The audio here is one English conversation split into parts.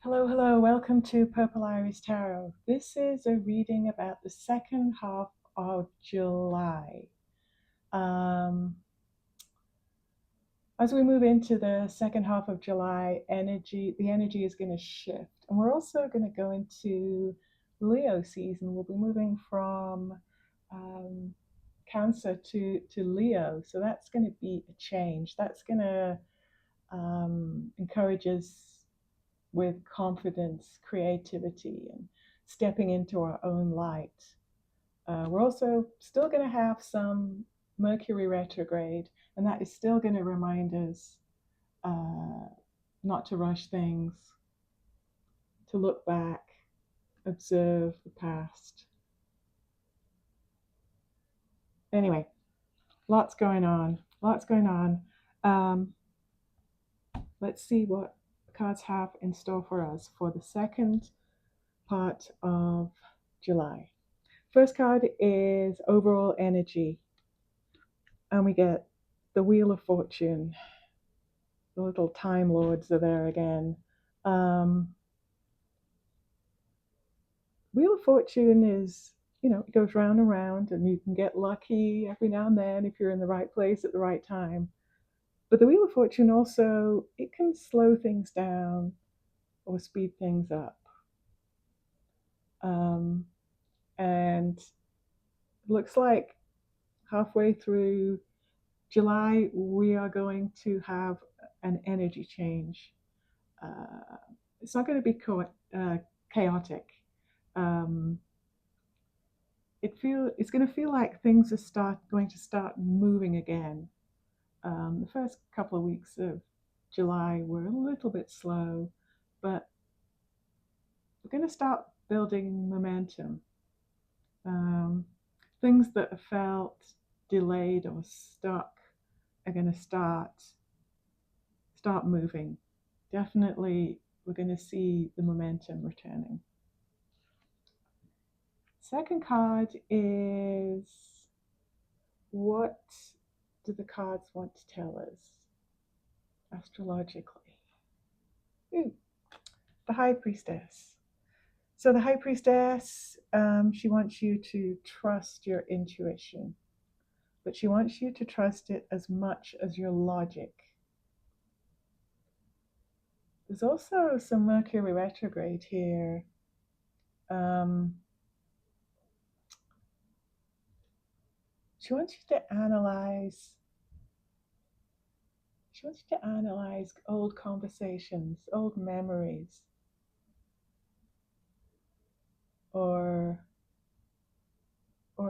Hello, hello, welcome to Purple Iris Tarot. This is a reading about the second half of July. As we move into the second half of July, the energy is going to shift. And we're also going to go into Leo season. We'll be moving from Cancer to Leo. So that's going to be a change. That's going to encourage us with confidence, creativity, and stepping into our own light. We're also still going to have some Mercury retrograde, and that is still going to remind us not to rush things, to look back, observe the past. Anyway, lots going on. Let's see what cards have in store for us for the second part of July. First card is overall energy, and we get the Wheel of Fortune. The little Time Lords are there again. Wheel of Fortune is, it goes round and round, and you can get lucky every now and then if you're in the right place at the right time. But the Wheel of Fortune also, it can slow things down or speed things up. And it looks like halfway through July, we are going to have an energy change. It's not going to be chaotic. It's going to feel like things are going to start moving again. The first couple of weeks of July were a little bit slow, but we're going to start building momentum. Things that have felt delayed or stuck are going to start moving. Definitely, we're going to see the momentum returning. Second card is, what do the cards want to tell us astrologically? Ooh, the High Priestess. So the High Priestess, she wants you to trust your intuition, but she wants you to trust it as much as your logic. There's also some Mercury retrograde here. She wants you to analyze. She wants you to analyze old conversations, old memories, or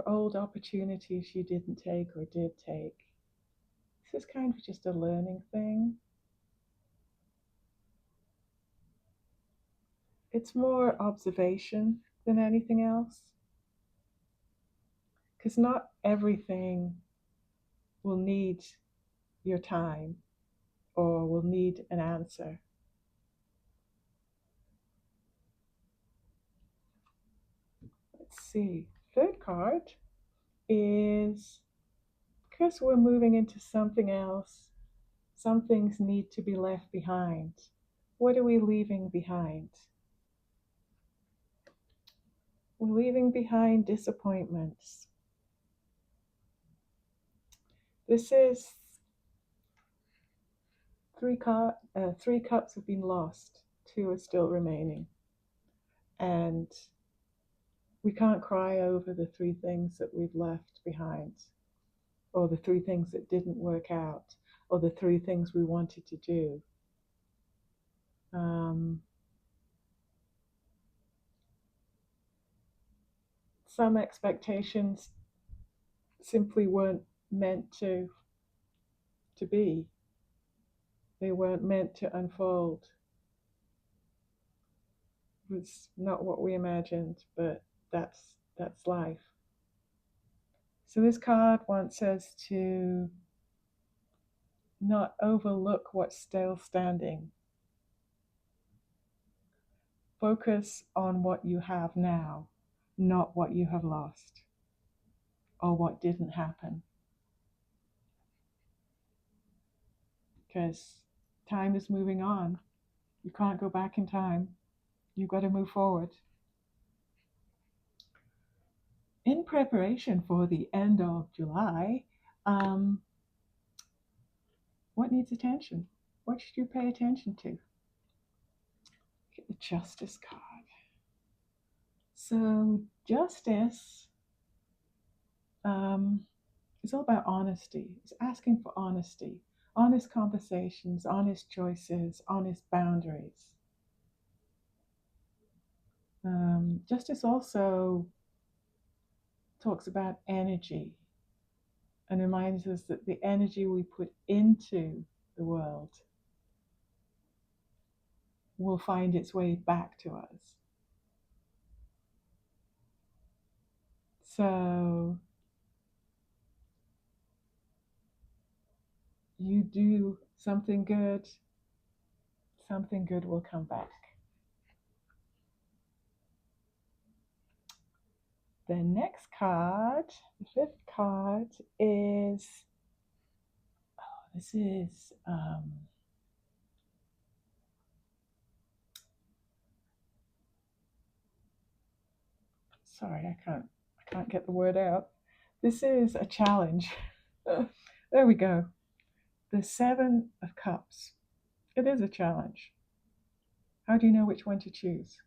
old opportunities you didn't take or did take. This is kind of just a learning thing. It's more observation than anything else, because not everything will need your time or will need an answer. Let's see. Third card is, because we're moving into something else, some things need to be left behind. What are we leaving behind? We're leaving behind disappointments. This is three cups have been lost, 2 are still remaining. And we can't cry over the 3 things that we've left behind, or the 3 things that didn't work out, or the 3 things we wanted to do. Some expectations simply weren't meant to be. They weren't meant to unfold. It was not what we imagined, but that's life. So this card wants us to not overlook what's still standing. Focus on what you have now, not what you have lost or what didn't happen. Because time is moving on. You can't go back in time. You've got to move forward. In preparation for the end of July, um, what needs attention? What should you pay attention to? Get the Justice card. So, justice is all about honesty. It's asking for honesty, honest conversations, honest choices, honest boundaries. Justice also talks about energy and reminds us that the energy we put into the world will find its way back to us. So you do something good will come back. The next card, the fifth card, is this is sorry, I can't get the word out. This is a challenge. There we go. The Seven of Cups. It is a challenge. How do you know which one to choose?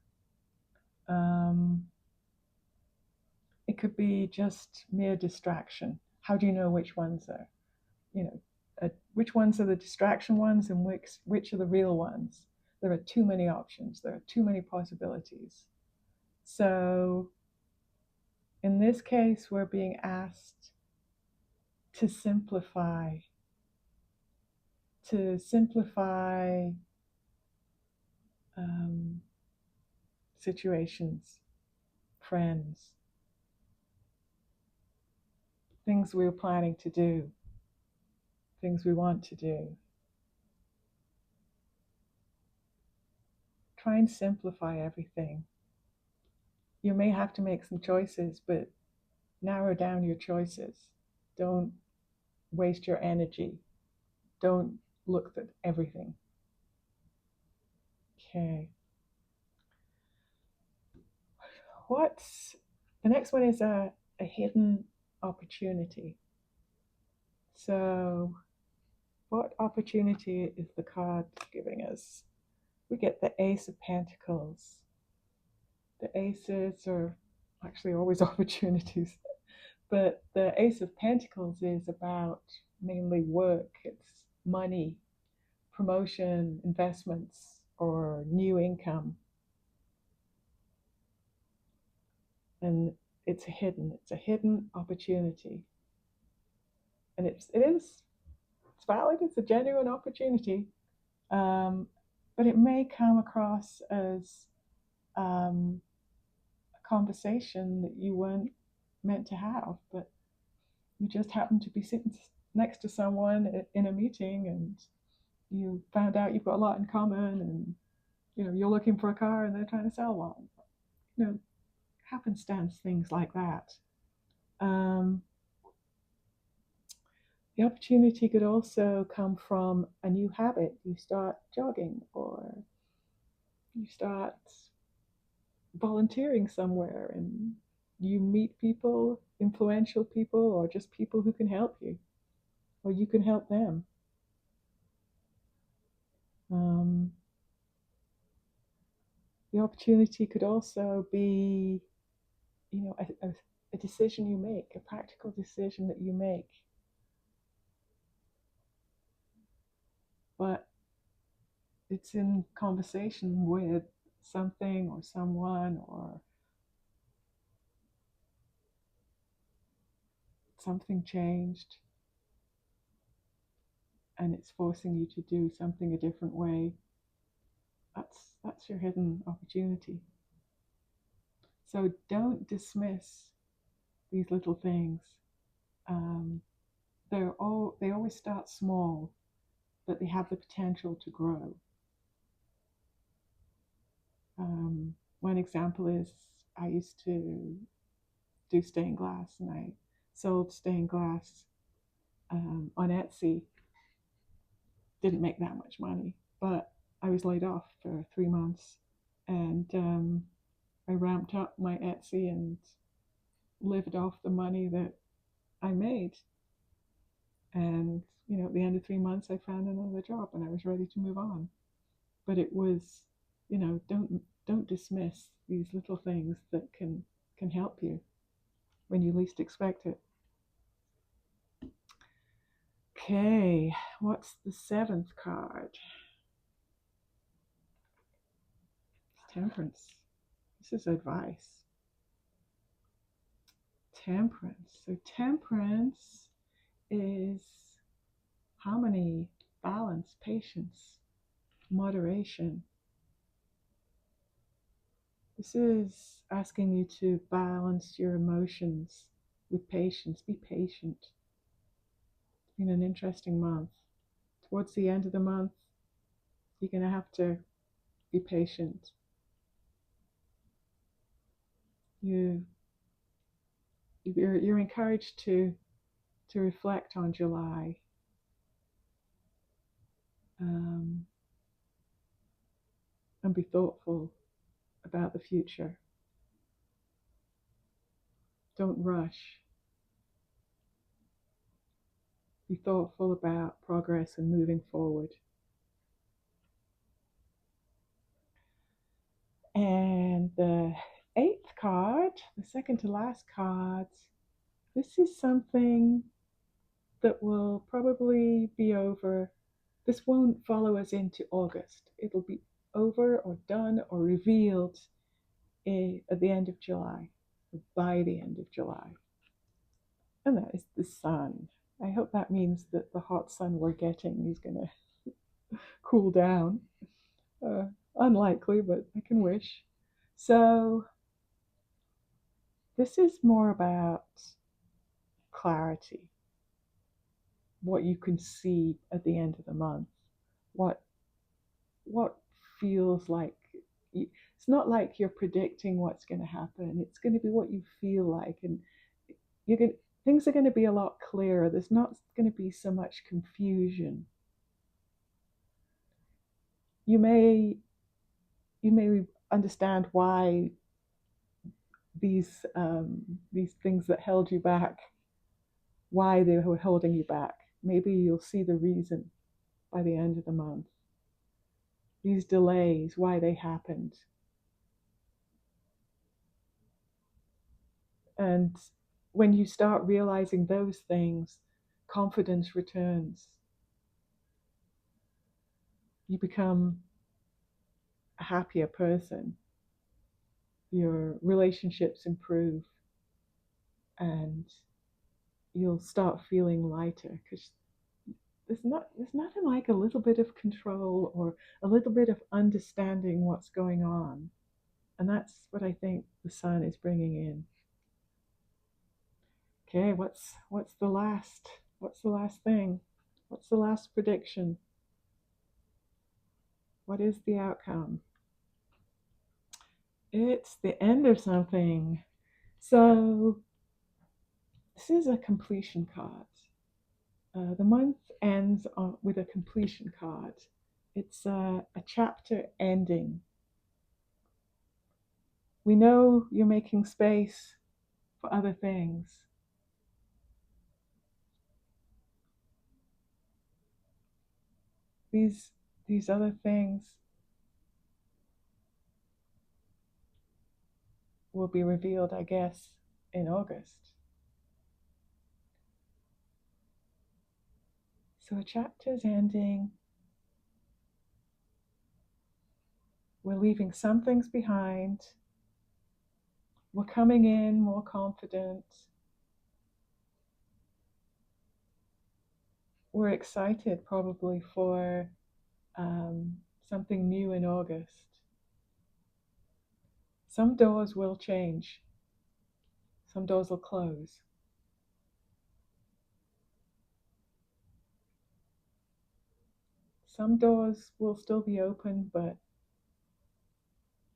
It could be just mere distraction. How do you know which ones are, which ones are the distraction ones and which are the real ones? There are too many options. There are too many possibilities. So in this case, we're being asked to simplify situations, friends, things we were planning to do, things we want to do. Try and simplify everything. You may have to make some choices, but narrow down your choices. Don't waste your energy. Don't look at everything. Okay. What's the next one is a hidden opportunity. So, what opportunity is the card giving us? We get the Ace of Pentacles. The aces are actually always opportunities, but the Ace of Pentacles is about mainly work, it's money, promotion, investments, or new income. And it's a hidden opportunity. And it's valid, it's a genuine opportunity. But it may come across as a conversation that you weren't meant to have, but you just happened to be sitting next to someone in a meeting and you found out you've got a lot in common, and you're looking for a car and they're trying to sell one. Happenstance things like that. The opportunity could also come from a new habit. You start jogging, or you start volunteering somewhere, and you meet people, influential people, or just people who can help you, or you can help them. The opportunity could also be, a decision you make, a practical decision that you make. But it's in conversation with something or someone, or something changed and it's forcing you to do something a different way. That's your hidden opportunity. So don't dismiss these little things. They always start small, but they have the potential to grow. One example is I used to do stained glass, and I sold stained glass on Etsy. Didn't make that much money, but I was laid off for 3 months, And I ramped up my Etsy and lived off the money that I made. And at the end of 3 months, I found another job, and I was ready to move on. But it was, don't dismiss these little things that can help you when you least expect it. Okay, what's the seventh card? It's Temperance. This is advice. Temperance. So temperance is harmony, balance, patience, moderation. This is asking you to balance your emotions with patience. Be patient. It's been an interesting month. Towards the end of the month, you're going to have to be patient. You're encouraged to reflect on July. And be thoughtful about the future. Don't rush. Be thoughtful about progress and moving forward. And the eighth card, the second to last card, this is something that will probably be over. This won't follow us into August. It'll be over or done or revealed at the end of July, or by the end of July. And that is the sun. I hope that means that the hot sun we're getting is going to cool down. Unlikely, but I can wish. So this is more about clarity, what you can see at the end of the month, what feels like. It's not like you're predicting what's going to happen. It's going to be what you feel like, and things are going to be a lot clearer. There's not going to be so much confusion. You may understand why these things that held you back, why they were holding you back. Maybe you'll see the reason by the end of the month. These delays, why they happened. And when you start realizing those things, confidence returns. You become a happier person. Your relationships improve, and you'll start feeling lighter, because there's nothing like a little bit of control or a little bit of understanding what's going on. And that's what I think the sun is bringing in. Okay, what's the last thing? What's the last prediction? What is the outcome? It's the end of something. So this is a completion card. The month ends with a completion card. It's a chapter ending. We know you're making space for other things. These other things will be revealed, I guess, in August. So a chapter's ending. We're leaving some things behind. We're coming in more confident. We're excited probably for something new in August. Some doors will change. Some doors will close. Some doors will still be open, but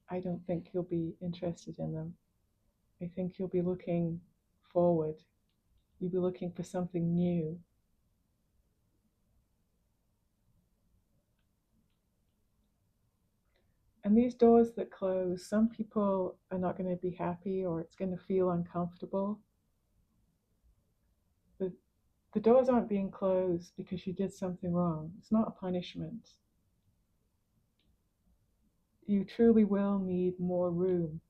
I don't think you'll be interested in them. I think you'll be looking forward. You'll be looking for something new. And these doors that close, some people are not going to be happy or it's going to feel uncomfortable. But the doors aren't being closed because you did something wrong. It's not a punishment. You truly will need more room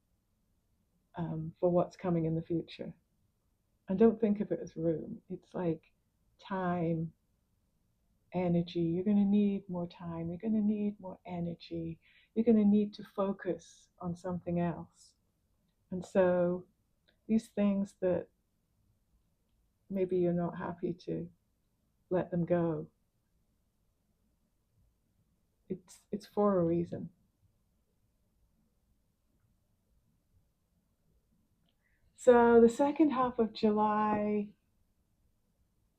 for what's coming in the future. And don't think of it as room. It's like time, energy. You're going to need more time. You're going to need more energy. You're going to need to focus on something else. And so these things that maybe you're not happy to let them go, it's for a reason. So the second half of July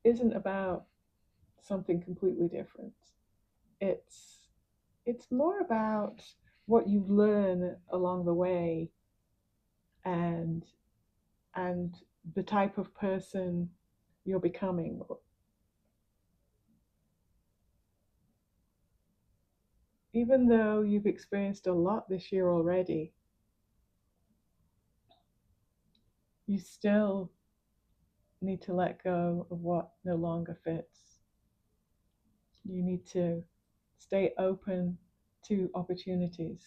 isn't about something completely different. It's it's more about what you learn along the way, and and the type of person you're becoming. Even though you've experienced a lot this year already, you still need to let go of what no longer fits. You need to stay open to opportunities,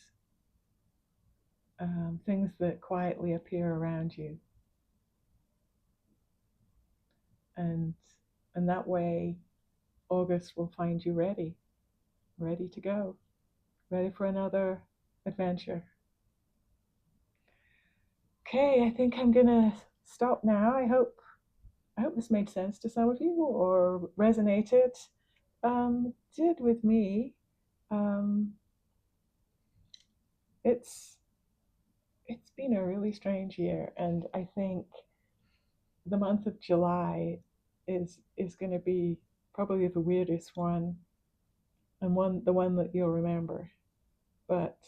things that quietly appear around you. And, and that way, August will find you ready, ready to go, ready for another adventure. Okay, I think I'm gonna stop now. I hope this made sense to some of you or resonated. Did with me. Um, it's it's been a really strange year, and I think the month of July is going to be probably the weirdest one, and the one that you'll remember. But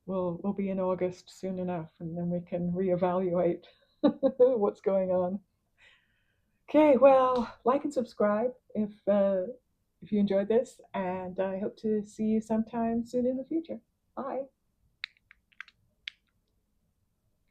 we'll be in August soon enough, and then we can reevaluate what's going on. Okay, well, like and subscribe if you enjoyed this, and I hope to see you sometime soon in the future. Bye.